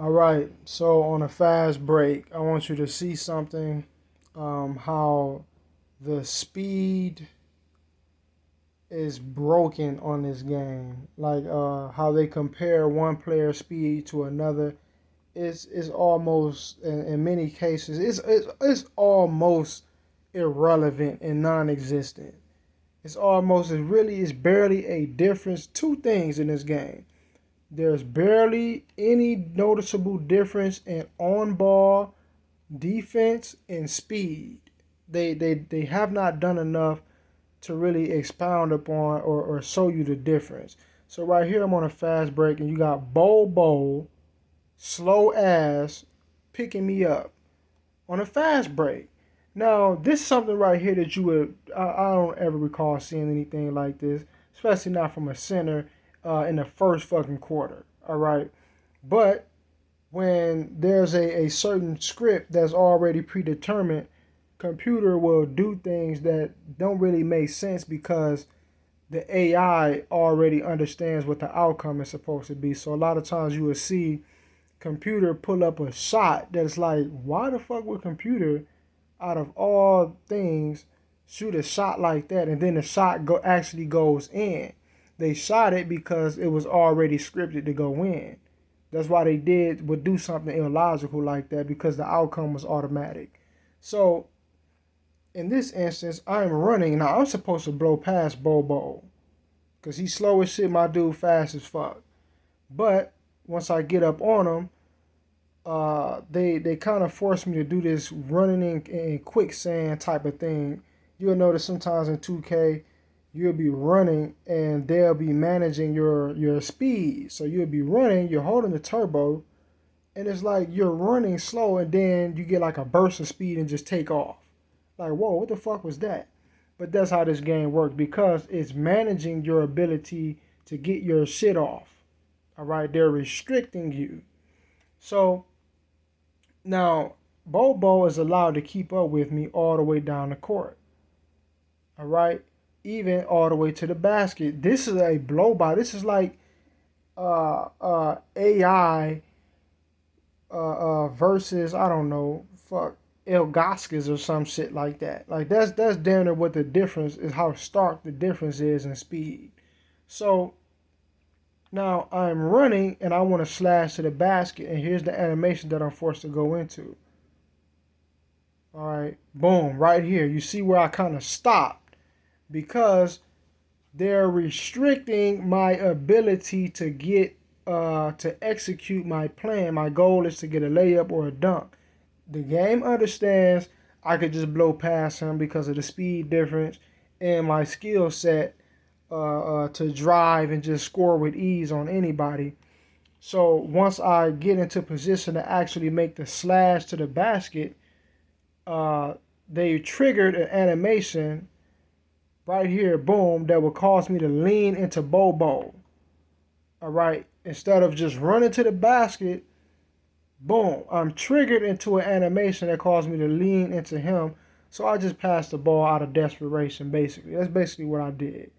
All right, so on a fast break, I want you to see something, how the speed is broken on this game. Like how they compare one player's speed to another. It's almost, in many cases, it's almost irrelevant and non-existent. It's barely a difference. Two things in this game. There's barely any noticeable difference in on ball defense and speed. They have not done enough to really expound upon or show you the difference. So right here I'm on a fast break and you got Bobo slow ass picking me up on a fast break. Now this is something right here that I don't ever recall seeing anything like this, especially not from a center in the first fucking quarter. All right, but when there's a certain script that's already predetermined, computer will do things that don't really make sense because the AI already understands what the outcome is supposed to be. So a lot of times you will see computer pull up a shot that's like, why the fuck would computer, out of all things, shoot a shot like that and then the shot actually goes in? They shot it because it was already scripted to go in. That's why would do something illogical like that because the outcome was automatic. So in this instance, I'm running. Now I'm supposed to blow past Bobo because he's slow as shit. My dude fast as fuck. But once I get up on him, they kind of force me to do this running in quicksand type of thing. You'll notice sometimes in 2K, you'll be running and they'll be managing your speed. So you'll be running, you're holding the turbo, and it's like you're running slow and then you get like a burst of speed and just take off. Like, whoa, what the fuck was that? But that's how this game works because it's managing your ability to get your shit off. All right, they're restricting you. So now Bobo is allowed to keep up with me all the way down the court. All right, even all the way to the basket. This is a blow by. This is like AI versus, I don't know, fuck, El Gaskas or some shit like that. Like that's damn near what the difference is, how stark the difference is in speed. So now I'm running and I want to slash to the basket, and here's the animation that I'm forced to go into. All right, boom, right here. You see where I kind of stopped because they're restricting my ability to get to execute my plan. My goal is to get a layup or a dunk. The game understands I could just blow past him because of the speed difference and my skill set to drive and just score with ease on anybody. So once I get into position to actually make the slash to the basket, uh, they triggered an animation right here, boom, that will cause me to lean into Bobo. All right, instead of just running to the basket, boom, I'm triggered into an animation that caused me to lean into him. So I just passed the ball out of desperation, basically. That's basically what I did.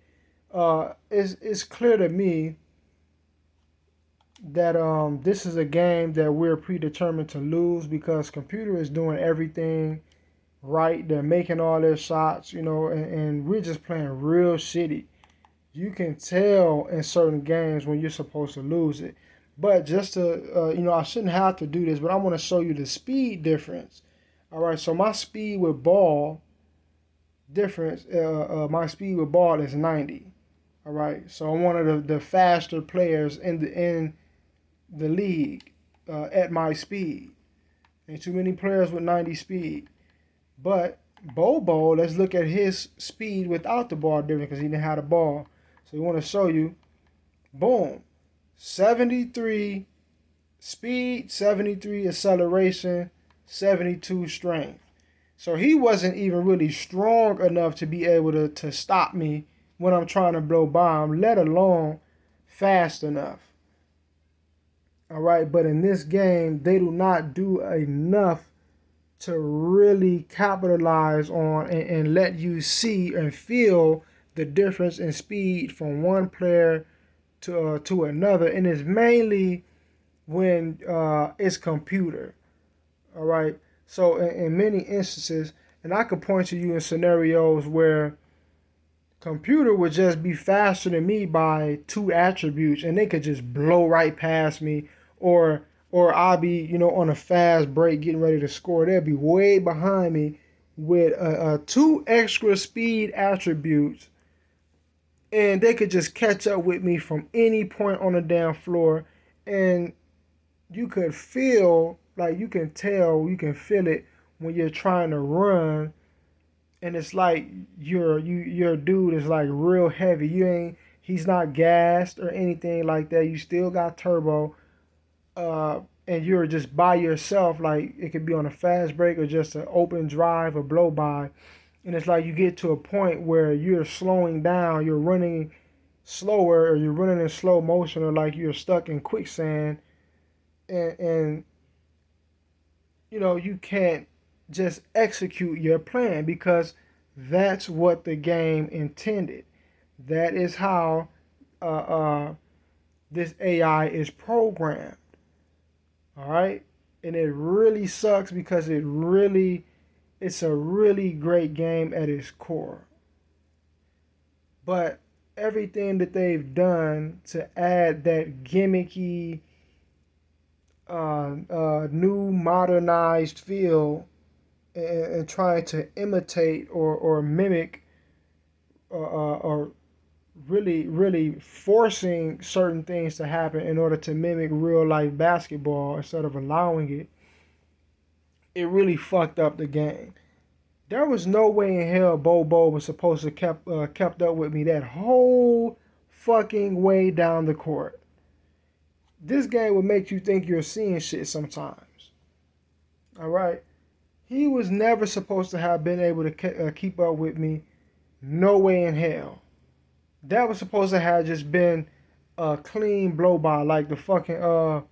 It's clear to me that this is a game that we're predetermined to lose because computer is doing everything right. They're making all their shots, and we're just playing real shitty. You can tell in certain games when you're supposed to lose it. But just to, I shouldn't have to do this, but I want to show you the speed difference. All right, so my speed with ball difference, is 90. All right, so I'm one of the faster players in the league at my speed. Ain't too many players with 90 speed. But Bobo, let's look at his speed without the ball difference because he didn't have the ball. So we want to show you, boom, 73 speed, 73 acceleration, 72 strength. So he wasn't even really strong enough to be able to stop me when I'm trying to blow by him, let alone fast enough. All right, but in this game, they do not do enough to really capitalize on and let you see and feel the difference in speed from one player to another, and it's mainly when it's computer. All right. So in many instances, and I could point to you in scenarios where computer would just be faster than me by two attributes, and they could just blow right past me, or I'll be on a fast break getting ready to score. They'll be way behind me with two extra speed attributes, and they could just catch up with me from any point on the damn floor, and you could feel like you can tell, you can feel it when you're trying to run, and it's like your dude is like real heavy. You ain't He's not gassed or anything like that. You still got turbo, and you're just by yourself. Like it could be on a fast break or just an open drive or blow by, and it's like you get to a point where you're slowing down, you're running slower, or you're running in slow motion, or like you're stuck in quicksand, and you can't just execute your plan because that's what the game intended. That is how uh, uh, this AI is programmed. All right, and it really sucks because it's a really great game at its core. But everything that they've done to add that gimmicky, new modernized feel, and trying to imitate or mimic, or really forcing certain things to happen in order to mimic real life basketball instead of allowing it, it really fucked up the game. There was no way in hell Bobo was supposed to kept up with me that whole fucking way down the court. This game would make you think you're seeing shit sometimes. All right, he was never supposed to have been able to keep up with me. No way in hell. That was supposed to have just been a clean blow by, like the fucking niggas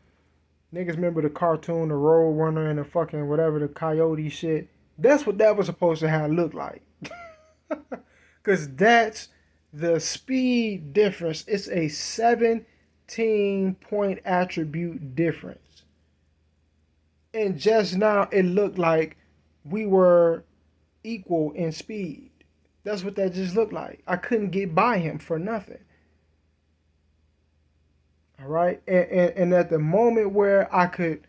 remember the cartoon, the Road Runner and the fucking whatever, the coyote shit. That's what that was supposed to have looked like. Cause that's the speed difference. It's a 17-point attribute difference. And just now it looked like we were equal in speed. That's what that just looked like. I couldn't get by him for nothing. All right. And at the moment where I could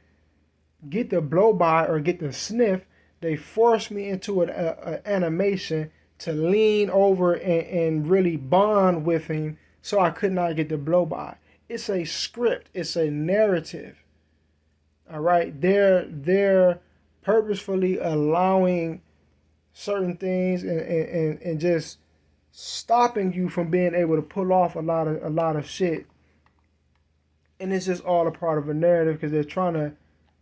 get the blow by or get the sniff, they forced me into an animation to lean over and really bond with him so I could not get the blow by. It's a script, it's a narrative. All right. They're purposefully allowing certain things and just stopping you from being able to pull off a lot of shit. And it's just all a part of a narrative because they're trying to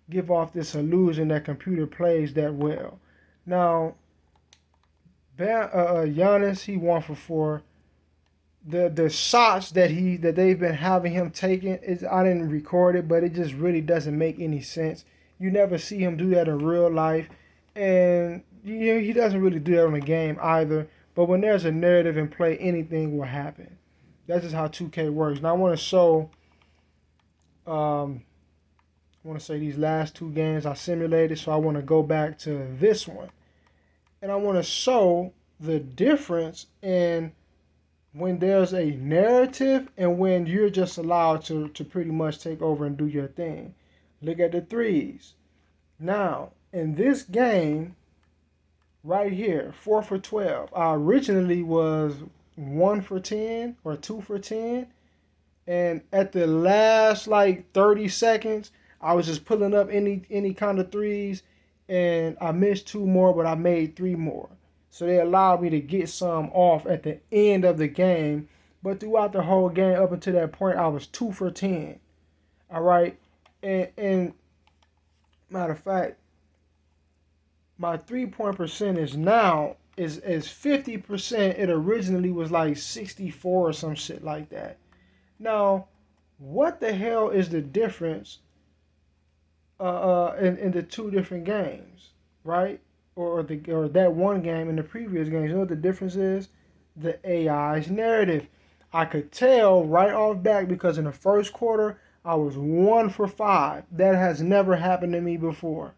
give off this illusion that computer plays that well. Now, Giannis, he 1 for 4. The shots that they've been having him taking is, I didn't record it, but it just really doesn't make any sense. You never see him do that in real life, and he doesn't really do that on the game either. But when there's a narrative in play, anything will happen. That's just how 2K works. Now I want to show. I want to say these last two games I simulated, so I want to go back to this one, and I want to show the difference in when there's a narrative and when you're just allowed to pretty much take over and do your thing. Look at the threes. Now, in this game right here, 4 for 12, I originally was 1 for 10 or 2 for 10. And at the last like 30 seconds, I was just pulling up any kind of threes, and I missed 2 more, but I made 3 more. So they allowed me to get some off at the end of the game. But throughout the whole game, up until that point, I was 2 for 10. All right. And matter of fact, my 3-point percentage now is 50%. It originally was like 64 or some shit like that. Now, what the hell is the difference in the two different games, right? Or that one game in the previous games. You know what the difference is? The AI's narrative. I could tell right off back because in the first quarter I was 1 for 5. That has never happened to me before.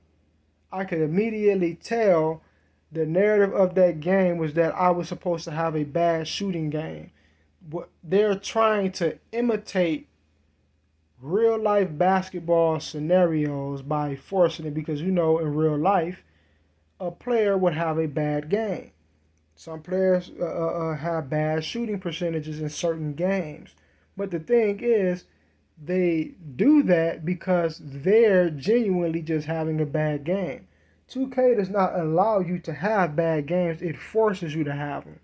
I could immediately tell the narrative of that game was that I was supposed to have a bad shooting game. They're trying to imitate real life basketball scenarios by forcing it because in real life a player would have a bad game. Some players have bad shooting percentages in certain games. But the thing is, they do that because they're genuinely just having a bad game. 2K does not allow you to have bad games, it forces you to have them.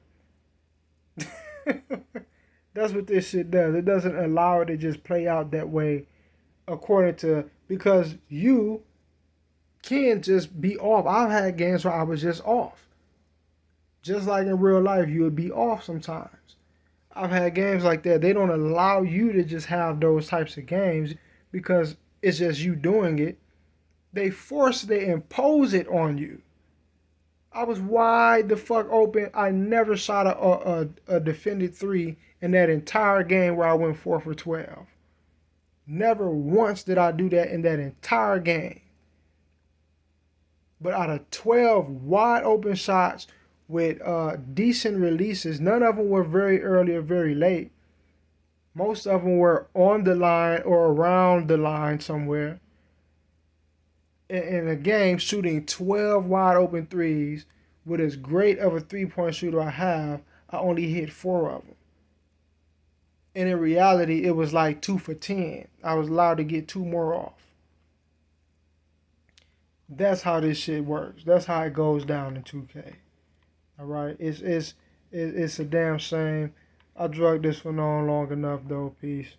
That's what this shit does. It doesn't allow it to just play out that way because you can just be off. I've had games where I was just off. Just like in real life, you would be off sometimes. I've had games like that. They don't allow you to just have those types of games because it's just you doing it. They impose it on you. I was wide the fuck open. I never shot a defended three in that entire game where I went 4 for 12. Never once did I do that in that entire game. But out of 12 wide open shots with decent releases, none of them were very early or very late. Most of them were on the line or around the line somewhere. In a game, shooting 12 wide open threes with as great of a three-point shooter I have, I only hit 4 of them. And in reality, it was like 2 for 10. I was allowed to get 2 more off. That's how this shit works. That's how it goes down in 2K. All right, it's a damn shame. I drug this one on long enough though. Peace.